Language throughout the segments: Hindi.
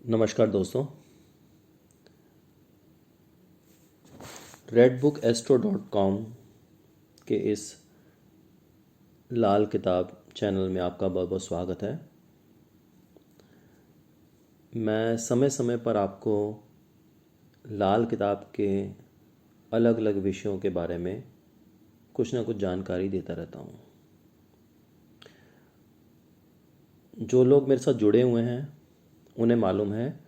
नमस्कार दोस्तों। redbookastro.com के इस लाल किताब चैनल में आपका बहुत बहुत स्वागत है। मैं समय समय पर आपको लाल किताब के अलग अलग विषयों के बारे में कुछ ना कुछ जानकारी देता रहता हूँ। जो लोग मेरे साथ जुड़े हुए हैं उन्हें मालूम है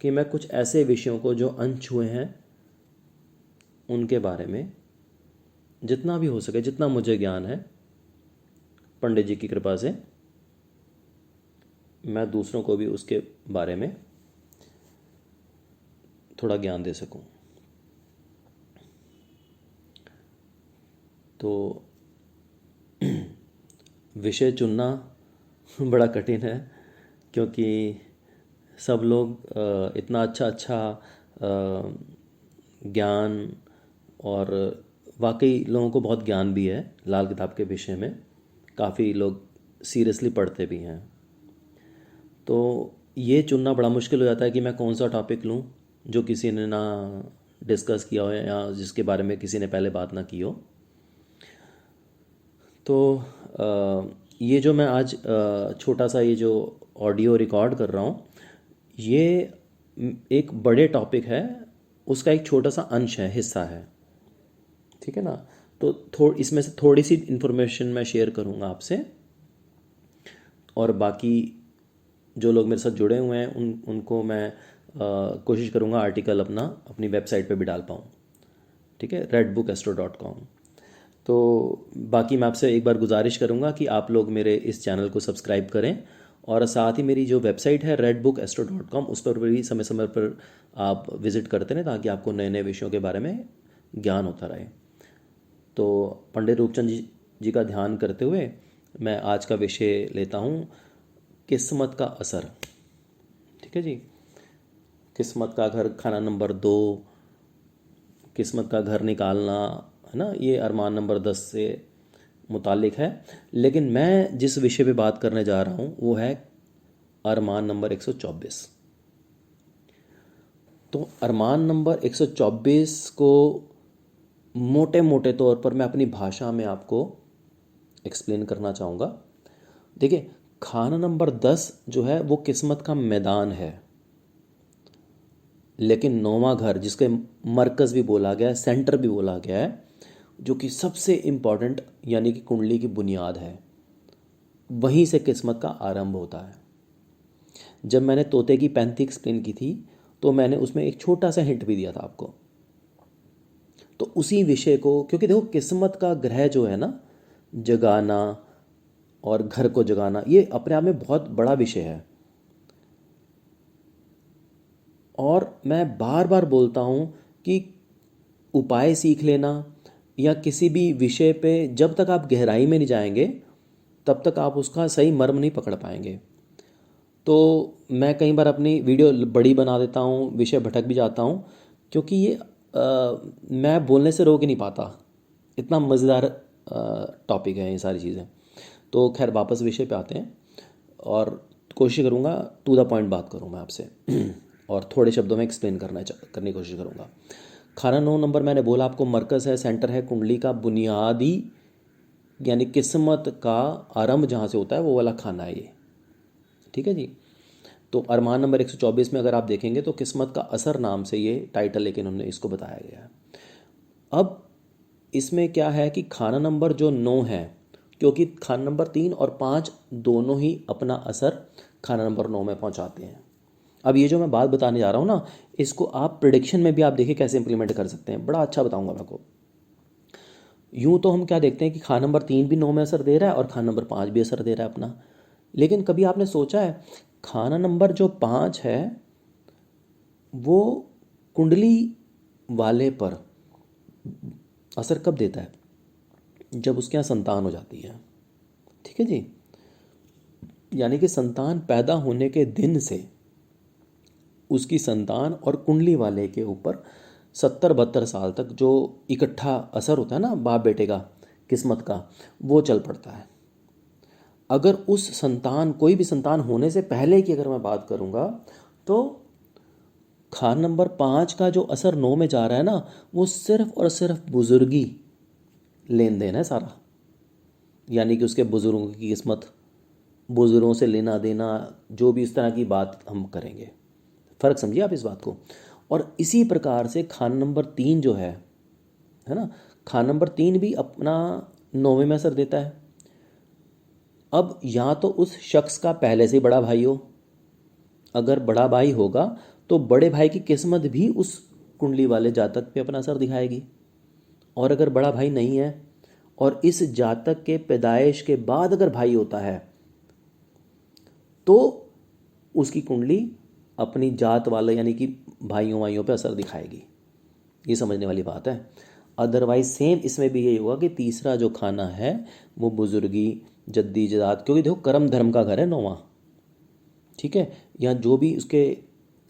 कि मैं कुछ ऐसे विषयों को जो अनछुए हैं उनके बारे में जितना भी हो सके, जितना मुझे ज्ञान है पंडित जी की कृपा से, मैं दूसरों को भी उसके बारे में थोड़ा ज्ञान दे सकूं। तो विषय चुनना बड़ा कठिन है, क्योंकि सब लोग इतना अच्छा अच्छा ज्ञान, और वाकई लोगों को बहुत ज्ञान भी है लाल किताब के विषय में। काफ़ी लोग सीरियसली पढ़ते भी हैं। तो ये चुनना बड़ा मुश्किल हो जाता है कि मैं कौन सा टॉपिक लूँ जो किसी ने ना डिस्कस किया हो या जिसके बारे में किसी ने पहले बात ना की हो। तो ये जो मैं आज छोटा सा ये जो ऑडियो रिकॉर्ड कर रहा हूँ, ये एक बड़े टॉपिक है, उसका एक छोटा सा अंश है, हिस्सा है। ठीक है ना। तो इसमें से थोड़ी सी इन्फॉर्मेशन मैं शेयर करूँगा आपसे, और बाकी जो लोग मेरे साथ जुड़े हुए हैं उनको मैं कोशिश करूँगा आर्टिकल अपनी वेबसाइट पे भी डाल पाऊँ। ठीक है, redbookastro.com। तो बाकी मैं आपसे एक बार गुजारिश करूँगा कि आप लोग मेरे इस चैनल को सब्सक्राइब करें, और साथ ही मेरी जो वेबसाइट है redbookastro.com, उस पर भी समय समय पर आप विज़िट करते रहें, ताकि आपको नए नए विषयों के बारे में ज्ञान होता रहे। तो पंडित रूपचंद जी का ध्यान करते हुए मैं आज का विषय लेता हूँ, किस्मत का असर। ठीक है जी। किस्मत का घर, खाना नंबर 2, किस्मत का घर निकालना, है ना, ये अरमान नंबर 10 से मुतालिक है। लेकिन मैं जिस विषय पे बात करने जा रहा हूँ वो है अरमान नंबर 124। तो अरमान नंबर 124 को मोटे मोटे तौर पर मैं अपनी भाषा में आपको एक्सप्लेन करना चाहूँगा। देखिए, खाना नंबर 10 जो है वो किस्मत का मैदान है, लेकिन नौवां घर, जिसके मरकज़ भी बोला गया है, सेंटर भी बोला गया है, जो कि सबसे इम्पॉर्टेंट यानी कि कुंडली की बुनियाद है, वहीं से किस्मत का आरंभ होता है। जब मैंने तोते की पैंती एक्सप्लेन की थी, तो मैंने उसमें एक छोटा सा हिंट भी दिया था आपको। तो उसी विषय को, क्योंकि देखो किस्मत का ग्रह जो है ना, जगाना और घर को जगाना, ये अपने आप में बहुत बड़ा विषय है। और मैं बार बार बोलता हूँ कि उपाय सीख लेना या किसी भी विषय पे जब तक आप गहराई में नहीं जाएंगे तब तक आप उसका सही मर्म नहीं पकड़ पाएंगे। तो मैं कई बार अपनी वीडियो बड़ी बना देता हूँ, विषय भटक भी जाता हूँ, क्योंकि ये मैं बोलने से रोक ही नहीं पाता, इतना मज़ेदार टॉपिक है ये सारी चीज़ें। तो खैर वापस विषय पे आते हैं, और कोशिश करूँगा टू द पॉइंट बात करूँ मैं आपसे और थोड़े शब्दों में एक्सप्लेन करने की कोशिश करूँगा। खाना 9 नंबर मैंने बोला आपको मरकज़ है, सेंटर है, कुंडली का बुनियादी यानी किस्मत का आरंभ जहाँ से होता है वो वाला खाना है ये। ठीक है जी। तो अरमान नंबर 124 में अगर आप देखेंगे तो किस्मत का असर नाम से ये टाइटल लेकिन हमने इसको बताया गया है। अब इसमें क्या है कि खाना नंबर जो 9 है, क्योंकि खाना नंबर 3 और 5 दोनों ही अपना असर खाना नंबर 9 में पहुंचाते हैं। अब ये जो मैं बात बताने जा रहा हूँ ना, इसको आप प्रिडिक्शन में भी आप देखिए कैसे इंप्लीमेंट कर सकते हैं, बड़ा अच्छा बताऊंगा मैं आपको। यूँ तो हम क्या देखते हैं कि खाना नंबर 3 भी 9 में असर दे रहा है और खाना नंबर 5 भी असर दे रहा है अपना। लेकिन कभी आपने सोचा है खाना नंबर जो 5 है वो कुंडली वाले पर असर कब देता है? जब उसके यहाँ संतान हो जाती है। ठीक है जी। यानी कि संतान पैदा होने के दिन से उसकी संतान और कुंडली वाले के ऊपर 70-72 साल तक जो इकट्ठा असर होता है ना बाप बेटे का, किस्मत का, वो चल पड़ता है। अगर उस संतान, कोई भी संतान होने से पहले की अगर मैं बात करूँगा, तो खान नंबर 5 का जो असर 9 में जा रहा है ना, वो सिर्फ और सिर्फ बुजुर्गी लेन देन है सारा। यानी कि उसके बुजुर्गों की किस्मत, बुजुर्गों से लेना देना, जो भी इस तरह की बात हम करेंगे। फ़र्क समझिए आप इस बात को। और इसी प्रकार से खान नंबर 3 जो है ना, खान नंबर 3 भी अपना 9वें में असर देता है। अब या तो उस शख्स का पहले से बड़ा भाई हो, अगर बड़ा भाई होगा तो बड़े भाई की किस्मत भी उस कुंडली वाले जातक पे अपना असर दिखाएगी। और अगर बड़ा भाई नहीं है और इस जातक के पैदाइश के बाद अगर भाई होता है तो उसकी कुंडली अपनी जात वाले यानी कि भाइयों वाइयों पे असर दिखाएगी। ये समझने वाली बात है। अदरवाइज सेम इसमें भी यही होगा कि तीसरा जो खाना है वो बुजुर्गी, जद्दी जदाद, क्योंकि देखो कर्म धर्म का घर है 9वां, ठीक है। या जो भी उसके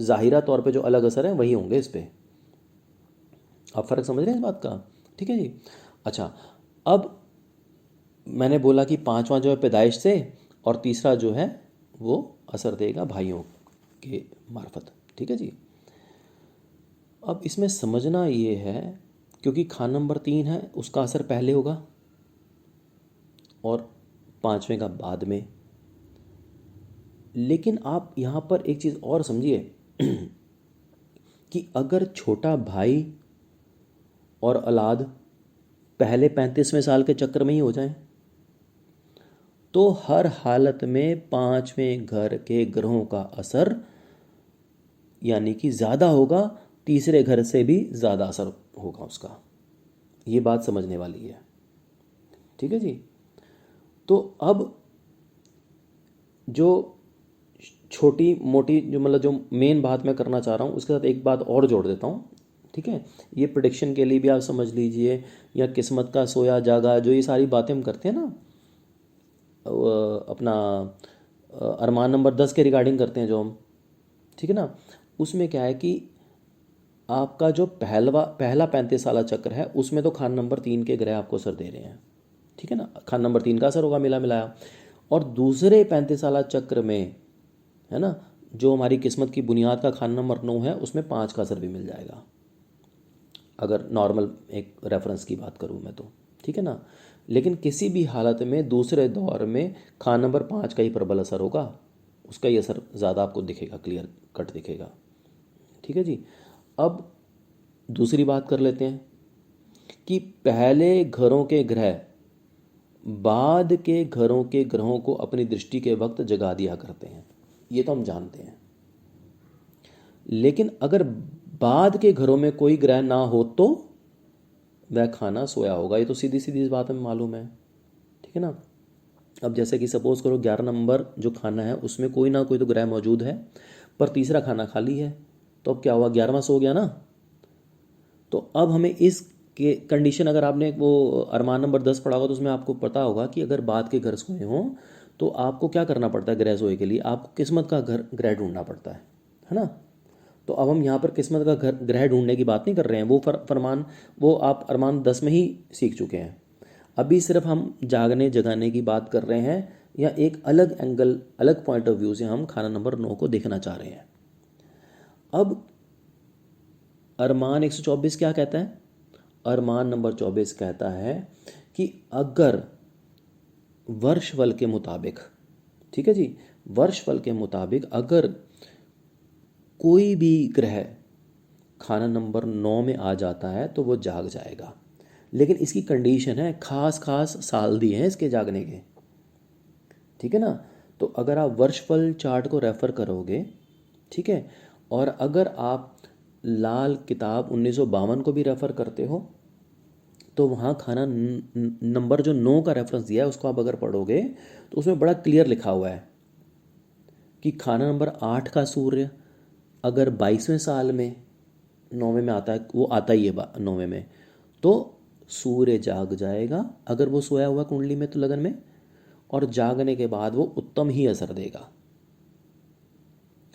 ज़ाहिरा तौर पे जो अलग असर है वही होंगे इस पे। आप फ़र्क समझ रहे हैं इस बात का? ठीक है जी। अच्छा, अब मैंने बोला कि पांचवा जो है पैदाइश से, और तीसरा जो है वो असर देगा भाइयों के मार्फत। ठीक है जी। अब इसमें समझना ये है, क्योंकि खान नंबर 3 है उसका असर पहले होगा और पांचवें का बाद में। लेकिन आप यहाँ पर एक चीज़ और समझिए कि अगर छोटा भाई और औलाद पहले 35वें साल के चक्र में ही हो जाएं, तो हर हालत में पांचवें घर के ग्रहों का असर यानी कि ज़्यादा होगा, तीसरे घर से भी ज़्यादा असर होगा उसका। ये बात समझने वाली है। ठीक है जी। तो अब जो छोटी मोटी जो मतलब जो मेन बात मैं करना चाह रहा हूँ उसके साथ एक बात और जोड़ देता हूँ। ठीक है, ये प्रिडिक्शन के लिए भी आप समझ लीजिए, या किस्मत का सोया जागा, जो ये सारी बातें हम करते हैं ना, अपना अरमान नंबर 10 के रिगार्डिंग करते हैं जो हम, ठीक है ना, उसमें क्या है कि आपका जो पहला 35 साला चक्र है उसमें तो खान नंबर 3 के ग्रह आपको असर दे रहे हैं। ठीक है ना, खान नंबर 3 का असर होगा मिला मिलाया। और दूसरे 35 साला चक्र में है ना, जो हमारी किस्मत की बुनियाद का खान नंबर 9 है उसमें 5 का असर भी मिल जाएगा, अगर नॉर्मल एक रेफरेंस की बात करूँ मैं तो। ठीक है ना, लेकिन किसी भी हालत में दूसरे दौर में खान नंबर 5 का ही प्रबल असर होगा, उसका ही असर ज़्यादा आपको दिखेगा, क्लियर कट दिखेगा। ठीक है जी। अब दूसरी बात कर लेते हैं कि पहले घरों के ग्रह बाद के घरों के ग्रहों को अपनी दृष्टि के वक्त जगा दिया करते हैं, ये तो हम जानते हैं। लेकिन अगर बाद के घरों में कोई ग्रह ना हो तो वह खाना सोया होगा, ये तो सीधी सीधी इस बात में मालूम है। ठीक है ना। अब जैसे कि सपोज करो 11 नंबर जो खाना है उसमें कोई ना कोई तो ग्रह मौजूद है, पर तीसरा खाना खाली है, तो अब क्या हुआ, 11वां सो गया ना। तो अब हमें इस के कंडीशन, अगर आपने वो अरमान नंबर 10 पढ़ा होगा तो उसमें आपको पता होगा कि अगर बाद के घर सोए हों तो आपको क्या करना पड़ता है, ग्रह सोए के लिए आपको किस्मत का घर ग्रह ढूंढना पड़ता है ना। तो अब हम यहाँ पर किस्मत का घर ग्रह ढूंढने की बात नहीं कर रहे हैं, वो फरमान वो आप अरमान 10 में ही सीख चुके हैं। अभी सिर्फ हम जागने जगाने की बात कर रहे हैं, या एक अलग एंगल अलग पॉइंट ऑफ व्यू से हम खाना नंबर 9 को देखना चाह रहे हैं। अब अरमान 124 क्या कहता है, अरमान नंबर 24 कहता है कि अगर वर्षफल के मुताबिक, ठीक है जी, वर्षफल के मुताबिक अगर कोई भी ग्रह खाना नंबर 9 में आ जाता है तो वो जाग जाएगा। लेकिन इसकी कंडीशन है, खास खास साल दिए हैं इसके जागने के। ठीक है ना। तो अगर आप वर्षफल चार्ट को रेफ़र करोगे, ठीक है, और अगर आप लाल किताब 1952 को भी रेफ़र करते हो तो वहाँ खाना नंबर जो 9 का रेफरेंस दिया है उसको आप अगर पढ़ोगे तो उसमें बड़ा क्लियर लिखा हुआ है कि खाना नंबर 8 का सूर्य अगर 22वें साल में 9वें में आता है, वो आता ही है 9वें में, तो सूर्य जाग जाएगा अगर वो सोया हुआ कुंडली में तो लगन में, और जागने के बाद वो उत्तम ही असर देगा।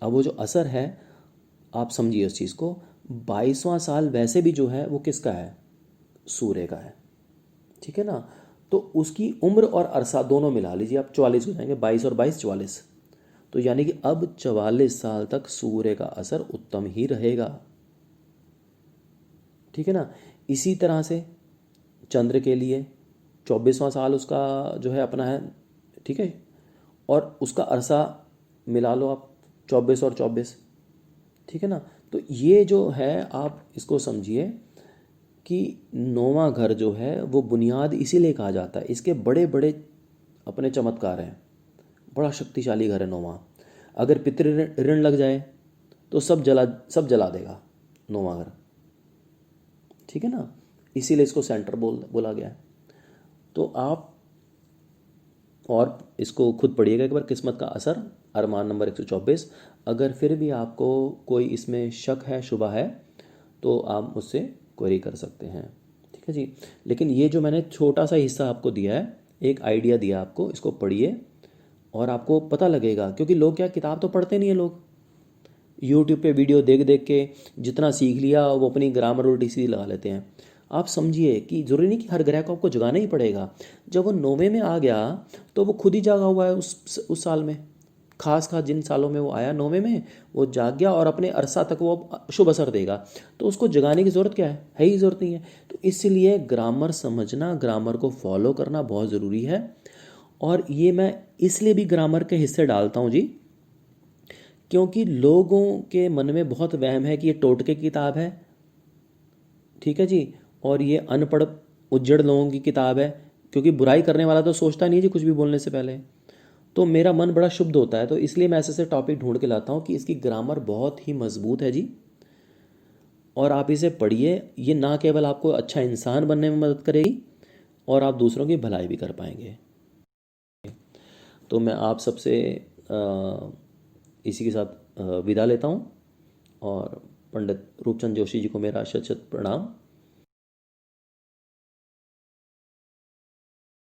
अब वो जो असर है आप समझिए उस चीज़ को, 22वां साल वैसे भी जो है वो किसका है, सूर्य का है। ठीक है ना। तो उसकी उम्र और अरसा दोनों मिला लीजिए आप, 44 हो जाएंगे, 22 और 22 44। तो यानी कि अब 44 साल तक सूर्य का असर उत्तम ही रहेगा। ठीक है ना। इसी तरह से चंद्र के लिए 24वां साल उसका जो है अपना है। ठीक है। और उसका अरसा मिला लो आप, 24 और 24। ठीक है ना। तो ये जो है आप इसको समझिए कि नौवां घर जो है वो बुनियाद इसीलिए कहा जाता है, इसके बड़े बड़े अपने चमत्कार हैं। बड़ा शक्तिशाली घर है नौवां। अगर पितृ ऋण ऋण लग जाए तो सब जला देगा नौवां घर। ठीक है ना। इसीलिए इसको सेंटर बोला गया है। तो आप और इसको खुद पढ़िएगा एक बार, किस्मत का असर, अरमान नंबर 124। अगर फिर भी आपको कोई इसमें शक है, शुबा है, तो आप मुझसे क्वेरी कर सकते हैं। ठीक है जी। लेकिन ये जो मैंने छोटा सा हिस्सा आपको दिया है, एक आइडिया दिया आपको, इसको पढ़िए और आपको पता लगेगा। क्योंकि लोग क्या, किताब तो पढ़ते नहीं है लोग, यूट्यूब पे वीडियो देख देख के जितना सीख लिया वो अपनी ग्रामर उल्टी सीधी लगा लेते हैं। आप समझिए कि जरूरी नहीं कि हर ग्रह को आपको जगाना ही पड़ेगा। जब वो 9वें में आ गया तो वो खुद ही जागा हुआ है उस साल में। खास जिन सालों में वो आया 9वें में, वो जाग गया और अपने अरसा तक वो अब शुभ असर देगा। तो उसको जगाने की ज़रूरत क्या है ही ज़रूरत नहीं है। तो इसलिए ग्रामर समझना, ग्रामर को फॉलो करना बहुत ज़रूरी है। और ये मैं इसलिए भी ग्रामर के हिस्से डालता हूँ जी, क्योंकि लोगों के मन में बहुत वहम है कि ये टोटके की किताब है। ठीक है जी। और ये अनपढ़ उज्जड़ लोगों की किताब है। क्योंकि बुराई करने वाला तो सोचता नहीं जी कुछ भी बोलने से पहले। तो मेरा मन बड़ा शुद्ध होता है, तो इसलिए मैं ऐसे ऐसे टॉपिक ढूंढ के लाता हूँ कि इसकी ग्रामर बहुत ही मजबूत है जी। और आप इसे पढ़िए, ये ना केवल आपको अच्छा इंसान बनने में मदद करेगी, और आप दूसरों की भलाई भी कर पाएंगे। तो मैं आप सबसे इसी के साथ विदा लेता हूँ। और पंडित रूपचंद जोशी जी को मेरा शत शत प्रणाम।